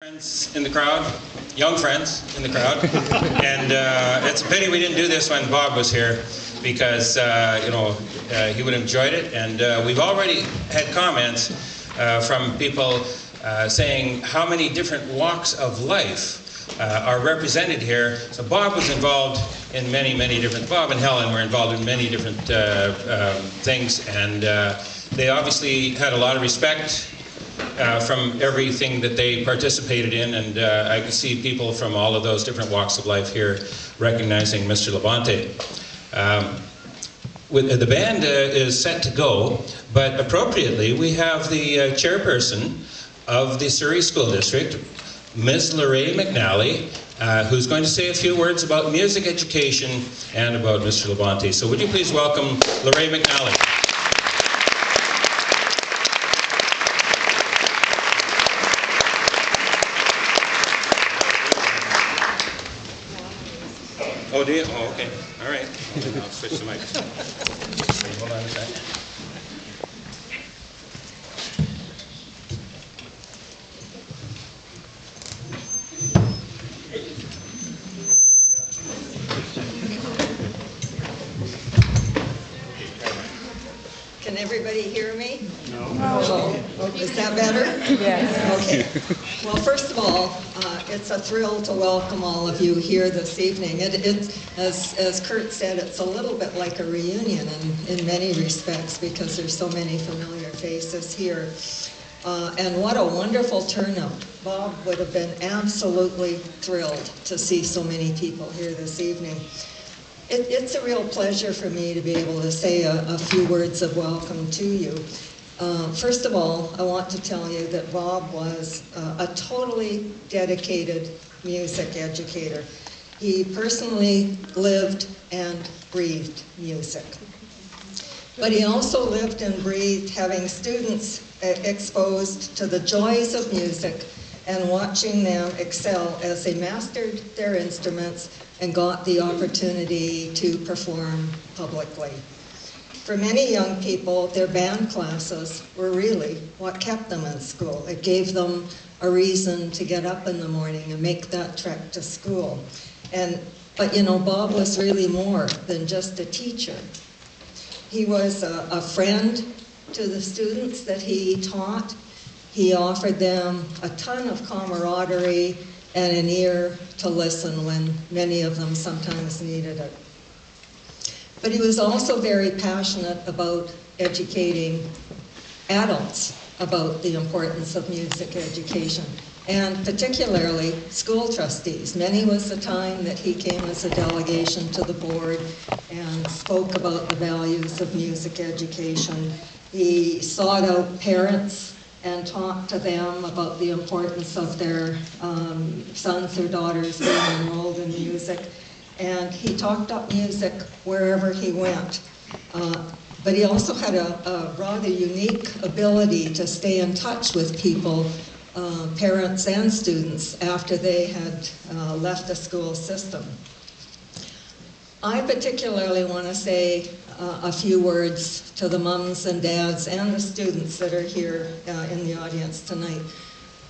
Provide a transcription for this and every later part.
Friends in the crowd, young friends in the crowd, and it's a pity we didn't do this when Bob was here, because he would have enjoyed it. And we've already had comments from people saying how many different walks of life are represented here. So Bob was involved in many different. Bob and Helen were involved in many different things, and they obviously had a lot of respect from everything that they participated in, and I can see people from all of those different walks of life here recognizing Mr. LaBonte. The band is set to go, but appropriately we have the chairperson of the Surrey School District, Ms. Lorraine McNally, who's going to say a few words about music education and about Mr. LaBonte. So would you please welcome Lorraine McNally. Oh, do you? Oh, okay. All right. I'll switch the mics. Hold on a second. Can everybody hear me? No. Is that better? Yes. Okay. Well, first of all, it's a thrill to welcome all of you here this evening. As Kurt said, it's a little bit like a reunion in many respects, because there's so many familiar faces here. And what a wonderful turnout. Bob would have been absolutely thrilled to see so many people here this evening. It's a real pleasure for me to be able to say a few words of welcome to you. First of all, I want to tell you that Bob was a totally dedicated music educator. He personally lived and breathed music. But he also lived and breathed having students exposed to the joys of music and watching them excel as they mastered their instruments and got the opportunity to perform publicly. For many young people, their band classes were really what kept them in school. It gave them a reason to get up in the morning and make that trek to school. But you know, Bob was really more than just a teacher. He was a friend to the students that he taught. He offered them a ton of camaraderie and an ear to listen when many of them sometimes needed it. But he was also very passionate about educating adults about the importance of music education, and particularly school trustees. Many was the time that he came as a delegation to the board and spoke about the values of music education. He sought out parents and talked to them about the importance of their sons or daughters being enrolled in music. And he talked up music wherever he went. But he also had a rather unique ability to stay in touch with people, parents and students, after they had left the school system. I particularly want to say a few words to the mums and dads and the students that are here in the audience tonight.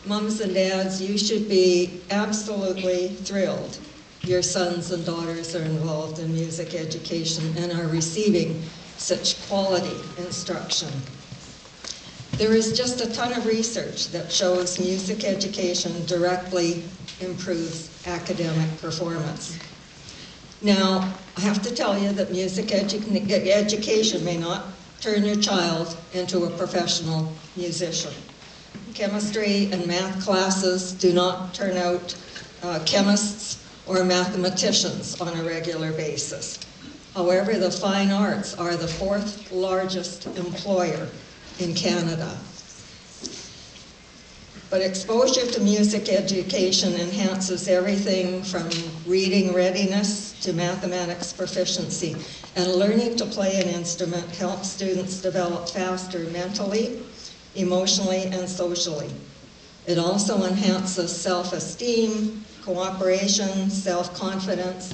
Mums and dads, you should be absolutely thrilled your sons and daughters are involved in music education and are receiving such quality instruction. There is just a ton of research that shows music education directly improves academic performance. Now, I have to tell you that music education may not turn your child into a professional musician. Chemistry and math classes do not turn out chemists or mathematicians on a regular basis. However, the fine arts are the 4th largest employer in Canada. But exposure to music education enhances everything from reading readiness to mathematics proficiency. And learning to play an instrument helps students develop faster mentally, emotionally, and socially. It also enhances self-esteem, cooperation, self-confidence,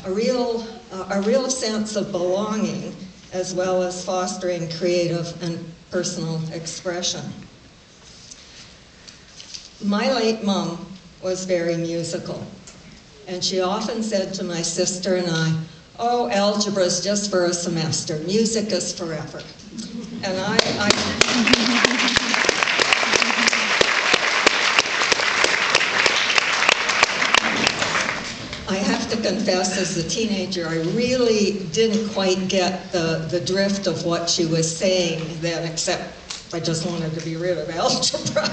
a real sense of belonging, as well as fostering creative and personal expression. My late mom was very musical, and she often said to my sister and I, "Oh, algebra is just for a semester. Music is forever." And I have to confess, as a teenager, I really didn't quite get the drift of what she was saying then, except I just wanted to be rid of algebra.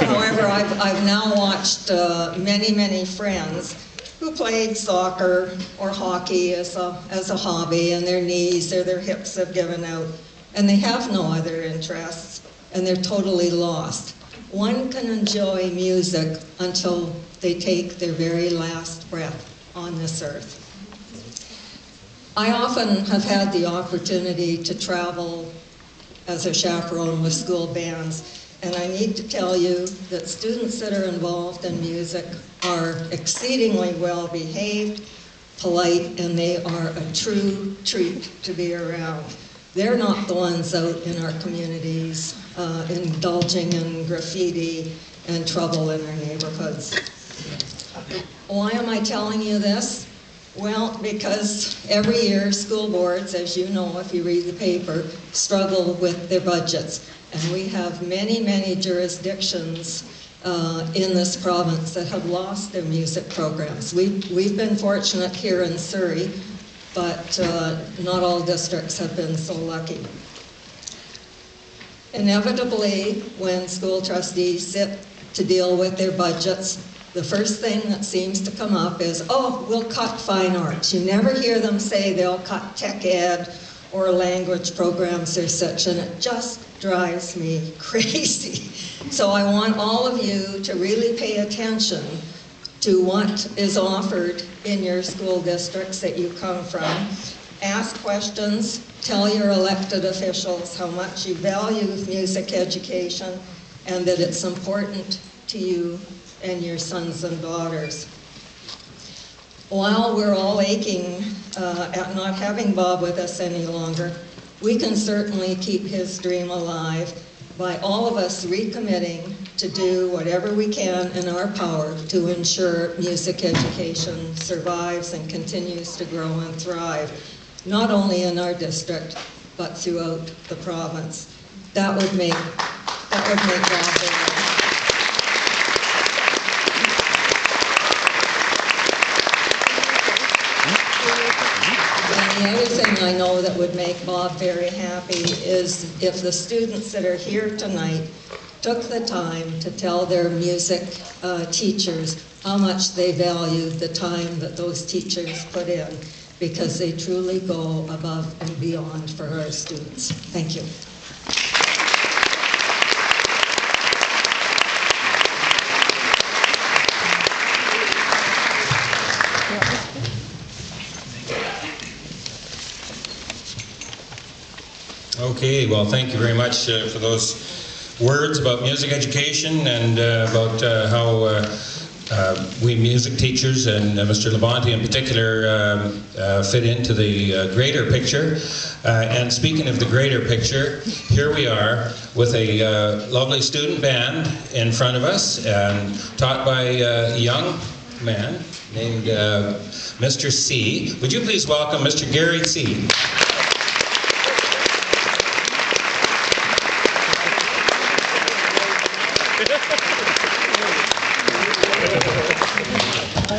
However, I've now watched many friends who played soccer or hockey as a hobby, and their knees or their hips have given out, and they have no other interests, and they're totally lost. One can enjoy music until they take their very last breath on this earth. I often have had the opportunity to travel as a chaperone with school bands, and I need to tell you that students that are involved in music are exceedingly well behaved, polite, and they are a true treat to be around. They're not the ones out in our communities indulging in graffiti and trouble in our neighborhoods. Why am I telling you this? Well, because every year school boards, as you know if you read the paper, struggle with their budgets. And we have many jurisdictions in this province that have lost their music programs. We've been fortunate here in Surrey, but not all districts have been so lucky. Inevitably, when school trustees sit to deal with their budgets, the first thing that seems to come up is, "Oh, we'll cut fine arts." You never hear them say they'll cut tech ed or language programs or such, and it just drives me crazy. So I want all of you to really pay attention to what is offered in your school districts that you come from. Ask questions, tell your elected officials how much you value music education and that it's important to you and your sons and daughters. While we're all aching at not having Bob with us any longer, we can certainly keep his dream alive by all of us recommitting to do whatever we can in our power to ensure music education survives and continues to grow and thrive, not only in our district, but throughout the province. That would make Bob very happy. And the other thing I know that would make Bob very happy is if the students that are here tonight took the time to tell their music teachers how much they value the time that those teachers put in, because they truly go above and beyond for our students. Thank you. Okay, well, thank you very much for those words about music education and about how we music teachers and Mr. LaBonte in particular fit into the greater picture. And speaking of the greater picture, here we are with a lovely student band in front of us, and taught by a young man named Mr. C. Would you please welcome Mr. Gary C.